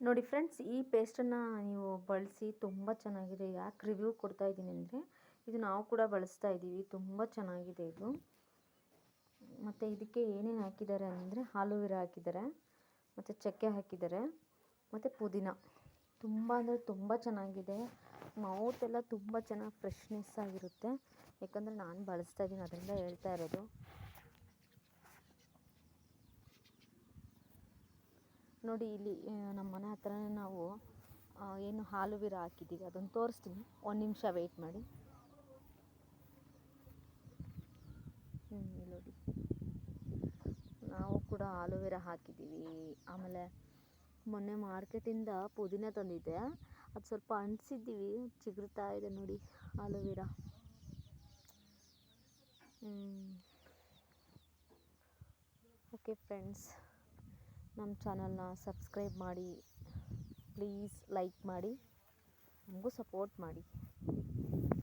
ನೋಡಿ ಫ್ರೆಂಡ್ಸ್, ಈ ಪೇಸ್ಟನ್ನು ನೀವು ಬಳಸಿ ತುಂಬ ಚೆನ್ನಾಗಿದೆ. ಯಾಕೆ ರಿವ್ಯೂ ಕೊಡ್ತಾ ಇದ್ದೀನಿ ಅಂದರೆ, ಇದು ನಾವು ಕೂಡ ಬಳಸ್ತಾ ಇದ್ದೀವಿ. ತುಂಬ ಚೆನ್ನಾಗಿದೆ ಇದು. ಮತ್ತು ಇದಕ್ಕೆ ಏನೇನು ಹಾಕಿದ್ದಾರೆ ಅಂದರೆ, ಆಲೂವೆರಾ ಹಾಕಿದ್ದಾರೆ, ಮತ್ತು ಚಕ್ಕೆ ಹಾಕಿದ್ದಾರೆ, ಮತ್ತು ಪುದೀನ. ತುಂಬ ಅಂದರೆ ತುಂಬ ಚೆನ್ನಾಗಿದೆ. ಮೌತೆಲ್ಲ ತುಂಬ ಚೆನ್ನಾಗಿ ಫ್ರೆಶ್ನೆಸ್ ಆಗಿರುತ್ತೆ. ಯಾಕಂದರೆ ನಾನು ಬಳಸ್ತಾ ಇದ್ದೀನಿ, ಅದರಿಂದ ಹೇಳ್ತಾ ಇರೋದು. ನೋಡಿ, ಇಲ್ಲಿ ನಮ್ಮ ಮನೆ ಹತ್ರನೇ ನಾವು ಏನು ಆಲೂವೆರಾ ಹಾಕಿದ್ದೀವಿ ಅದನ್ನು ತೋರಿಸ್ತೀನಿ. ಒಂದು ನಿಮಿಷ ವೆಯ್ಟ್ ಮಾಡಿ. ನೋಡಿ, ನಾವು ಕೂಡ ಆಲೂವೆರಾ ಹಾಕಿದ್ದೀವಿ. ಆಮೇಲೆ ಮೊನ್ನೆ ಮಾರ್ಕೆಟಿಂದ ಪುದೀನ ತಂದಿದ್ದೆ, ಅದು ಸ್ವಲ್ಪ ಅಂಟಿಸಿದ್ದೀವಿ, ಚಿಗುರ್ತಾ ಇದೆ ನೋಡಿ ಆಲೂವೆರಾ. ಓಕೆ ಫ್ರೆಂಡ್ಸ್, ನಮ್ಮ ಚಾನಲ್ನ ಸಬ್ಸ್ಕ್ರೈಬ್ ಮಾಡಿ, ಪ್ಲೀಸ್ ಲೈಕ್ ಮಾಡಿ, ನಮಗೂ ಸಪೋರ್ಟ್ ಮಾಡಿ.